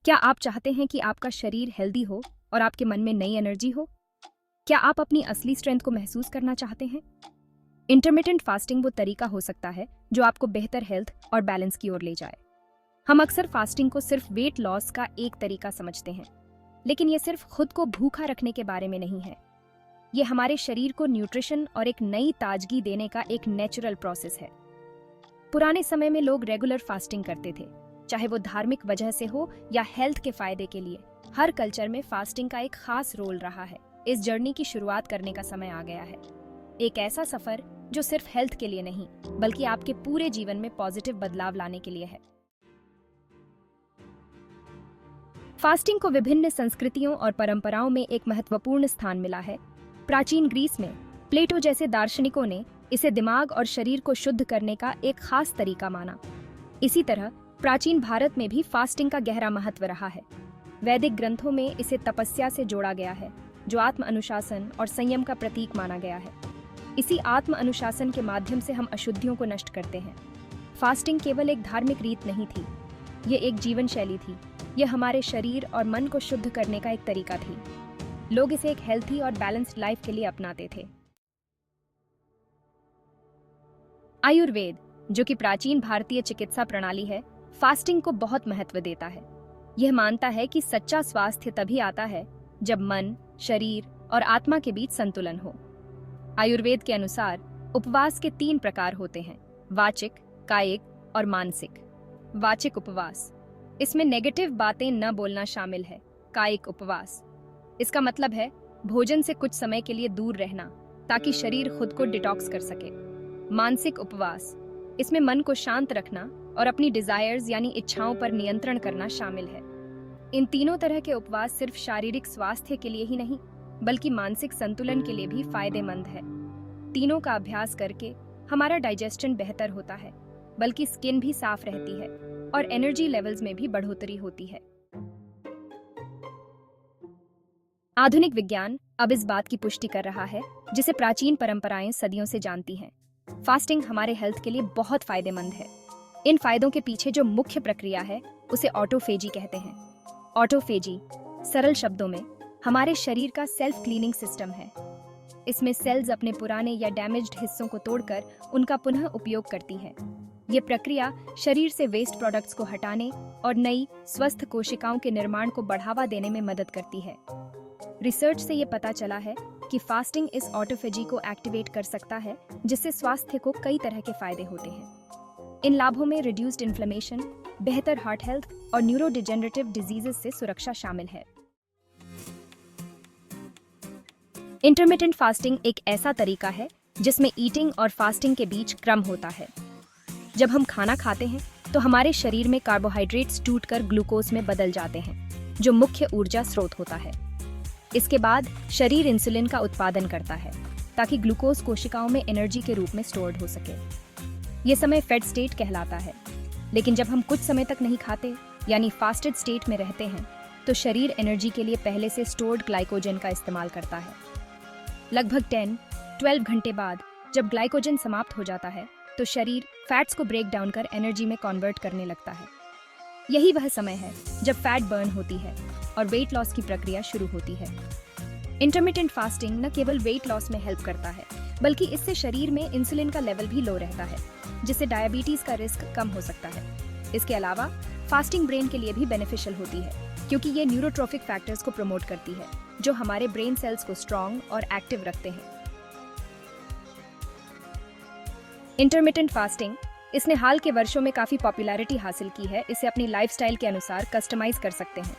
क्या आप चाहते हैं कि आपका शरीर हेल्दी हो और आपके मन में नई एनर्जी हो? क्या आप अपनी असली स्ट्रेंथ को महसूस करना चाहते हैं? इंटरमिटेंट फास्टिंग वो तरीका हो सकता है जो आपको बेहतर हेल्थ और बैलेंस की ओर ले जाए। हम अक्सर फास्टिंग को सिर्फ वेट लॉस का एक तरीका समझते हैं, लेकिन ये सिर्फ खुद को भूखा रखने के बारे में नहीं है। ये हमारे शरीर को न्यूट्रिशन और एक नई ताजगी देने का एक नेचुरल प्रोसेस है। पुराने समय में लोग रेगुलर फास्टिंग करते थे, चाहे वो धार्मिक वजह से हो या हेल्थ के फायदे के लिए। हर कल्चर में फास्टिंग का एक खास रोल रहा है। इस जर्नी की शुरुआत करने का समय आ गया है। एक ऐसा सफर जो सिर्फ हेल्थ के लिए नहीं, बल्कि आपके पूरे जीवन में पॉजिटिव बदलाव लाने के लिए है। फास्टिंग को विभिन्न संस्कृतियों और परंपराओं में एक महत्वपूर्ण स्थान मिला है। प्राचीन ग्रीस में प्लेटो जैसे दार्शनिकों ने इसे दिमाग और शरीर को शुद्ध करने का एक खास तरीका माना। इसी तरह प्राचीन भारत में भी फास्टिंग का गहरा महत्व रहा है। वैदिक ग्रंथों में इसे तपस्या से जोड़ा गया है, जो आत्म अनुशासन और संयम का प्रतीक माना गया है। इसी आत्म अनुशासन के माध्यम से हम अशुद्धियों को नष्ट करते हैं। फास्टिंग केवल एक धार्मिक रीत नहीं थी, ये एक जीवन शैली थी। यह हमारे शरीर और मन को शुद्ध करने का एक तरीका थी। लोग इसे एक हेल्थी और बैलेंस्ड लाइफ के लिए अपनाते थे। आयुर्वेद, जो कि प्राचीन भारतीय चिकित्सा प्रणाली है, फास्टिंग को बहुत महत्व देता है। यह मानता है कि सच्चा स्वास्थ्य तभी आता है जब मन, शरीर और आत्मा के बीच संतुलन हो। आयुर्वेद के अनुसार उपवास के 3 प्रकार होते हैं: वाचिक, कायिक और मानसिक। वाचिक उपवास, इसमें नेगेटिव बातें न बोलना शामिल है। कायिक उपवास, इसका मतलब है भोजन से कुछ समय के लिए दूर रहना ताकि शरीर खुद को डिटॉक्स कर सके। मानसिक उपवास, इसमें मन को शांत रखना और अपनी डिजायर्स यानी इच्छाओं पर नियंत्रण करना शामिल है। इन तीनों तरह के उपवास सिर्फ शारीरिक स्वास्थ्य के लिए ही नहीं, बल्कि मानसिक संतुलन के लिए भी फायदेमंद है। तीनों का अभ्यास करके हमारा डाइजेशन बेहतर होता है, बल्कि स्किन भी साफ रहती है और एनर्जी लेवल्स में भी बढ़ोतरी होती है। आधुनिक विज्ञान अब इस बात की पुष्टि कर रहा है, जिसे प्राचीन परंपराएं सदियों से जानती हैं। फास्टिंग हमारे हेल्थ के लिए बहुत फायदेमंद है। इन फायदों के पीछे जो मुख्य प्रक्रिया है, उसे ऑटोफेजी कहते हैं। ऑटोफेजी सरल शब्दों में हमारे शरीर का सेल्फ क्लीनिंग सिस्टम है। इसमें सेल्स अपने पुराने या डैमेज्ड हिस्सों को तोड़कर उनका पुनः उपयोग करती है। ये प्रक्रिया शरीर से वेस्ट प्रोडक्ट्स को हटाने और नई स्वस्थ कोशिकाओं के निर्माण को बढ़ावा देने में मदद करती है। रिसर्च से ये पता चला है कि फास्टिंग इस ऑटोफेजी को एक्टिवेट कर सकता है, जिससे स्वास्थ्य को कई तरह के फायदे होते हैं। इन लाभों में रिड्यूस्ड इन्फ्लेमेशन, बेहतर हार्ट हेल्थ और न्यूरोडिजेनरेटिव डिजीजेस से सुरक्षा शामिल है। इंटरमिटेंट फास्टिंग एक ऐसा तरीका है जिसमें ईटिंग और फास्टिंग के बीच क्रम होता है। जब हम खाना खाते हैं तो हमारे शरीर में कार्बोहाइड्रेट्स टूटकर ग्लूकोज में बदल जाते हैं, जो मुख्य ऊर्जा स्रोत होता है। इसके बाद शरीर इंसुलिन का उत्पादन करता है ताकि ग्लूकोज कोशिकाओं में एनर्जी के रूप में स्टोर्ड हो सके। ये समय फेड स्टेट कहलाता है। लेकिन जब हम कुछ समय तक नहीं खाते, यानी फास्टेड स्टेट में रहते हैं, तो शरीर एनर्जी के लिए पहले से स्टोर्ड ग्लाइकोजन का इस्तेमाल करता है। लगभग 10-12 घंटे बाद जब ग्लाइकोजन समाप्त हो जाता है, तो शरीर फैट्स को ब्रेक डाउन कर एनर्जी में कन्वर्ट करने लगता है। यही वह समय है जब फैट बर्न होती है और वेट लॉस की प्रक्रिया शुरू होती है। इंटरमिटेंट फास्टिंग न केवल वेट लॉस में हेल्प करता है, बल्कि इससे शरीर में इंसुलिन का लेवल भी लो रहता है, जिससे डायबिटीज का रिस्क कम हो सकता है। इसके अलावा फास्टिंग ब्रेन के लिए भी बेनिफिशियल होती है, क्योंकि ये न्यूरोट्रोफिक फैक्टर्स को प्रमोट करती है, जो हमारे ब्रेन सेल्स को स्ट्रॉन्ग और एक्टिव रखते हैं। इंटरमिटेंट फास्टिंग, इसने हाल के वर्षों में काफी पॉपुलैरिटी हासिल की है। इसे अपनी लाइफस्टाइल के अनुसार कस्टमाइज कर सकते हैं।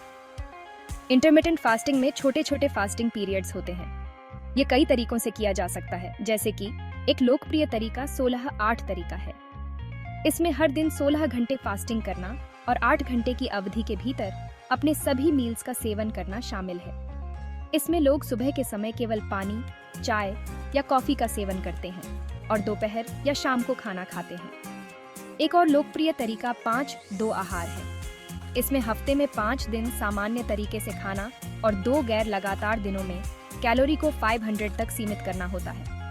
इंटरमिटेंट फास्टिंग में छोटे छोटे फास्टिंग पीरियड्स होते हैं। ये कई तरीकों से किया जा सकता है, जैसे कि एक लोकप्रिय तरीका 16-8 तरीका है। इसमें हर दिन 16 घंटे फास्टिंग करना और 8 घंटे की अवधि के भीतर अपने सभी मील्स का सेवन करना शामिल है। इसमें लोग सुबह के समय केवल पानी, चाय या कॉफी का सेवन करते हैं और दोपहर या शाम को खाना खाते हैं। एक और लोकप्रिय तरीका 5-2 आहार है। इसमें हफ्ते में 5 दिन सामान्य तरीके से खाना और 2 गैर लगातार दिनों में कैलोरी को 500 तक सीमित करना होता है।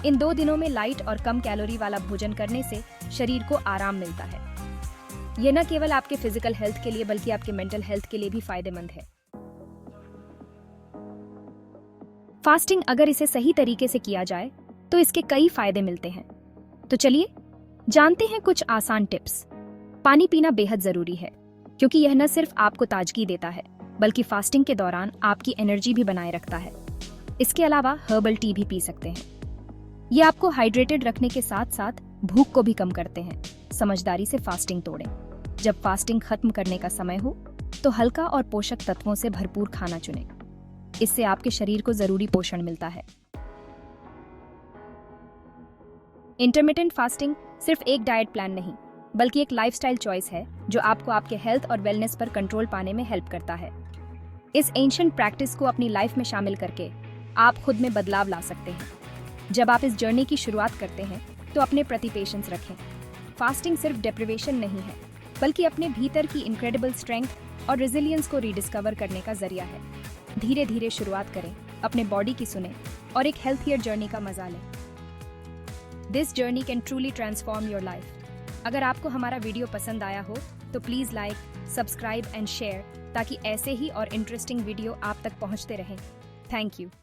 इन 2 दिनों में लाइट और कम कैलोरी वाला भोजन करने से शरीर को आराम मिलता है। ये न केवल आपके फिजिकल हेल्थ के लिए बल्कि आपके मेंटल हेल्थ के लिए भी फायदेमंद है। फास्टिंग अगर इसे सही तरीके से किया जाए तो इसके कई फायदे मिलते हैं। तो चलिए जानते हैं कुछ आसान टिप्स। पानी पीना बेहद जरूरी है क्योंकि यह न सिर्फ आपको ताजगी देता है बल्कि फास्टिंग के दौरान आपकी एनर्जी भी बनाए रखता है। इसके अलावा हर्बल टी भी पी सकते हैं। ये आपको हाइड्रेटेड रखने के साथ साथ भूख को भी कम करते हैं। समझदारी से फास्टिंग तोड़ें। जब फास्टिंग खत्म करने का समय हो तो हल्का और पोषक तत्वों से भरपूर खाना चुनें। इससे आपके शरीर को जरूरी पोषण मिलता है। इंटरमिटेंट फास्टिंग सिर्फ एक डाइट प्लान नहीं बल्कि एक लाइफस्टाइल चॉइस है जो आपको आपके हेल्थ और वेलनेस पर कंट्रोल पाने में हेल्प करता है। इस एंशिएंट प्रैक्टिस को अपनी लाइफ में शामिल करके आप खुद में बदलाव ला सकते हैं। जब आप इस जर्नी की शुरुआत करते हैं तो अपने प्रति पेशेंस रखें। फास्टिंग सिर्फ डेप्रिवेशन नहीं है बल्कि अपने भीतर की इनक्रेडिबल स्ट्रेंथ और रेजिलियंस को रीडिस्कवर करने का जरिया है। धीरे धीरे शुरुआत करें, अपने बॉडी की सुने और एक हेल्थियर जर्नी का मजा लें। This journey can truly transform your life. अगर आपको हमारा वीडियो पसंद आया हो तो please like, subscribe and share ताकि ऐसे ही और इंटरेस्टिंग वीडियो आप तक पहुंचते रहें। Thank you.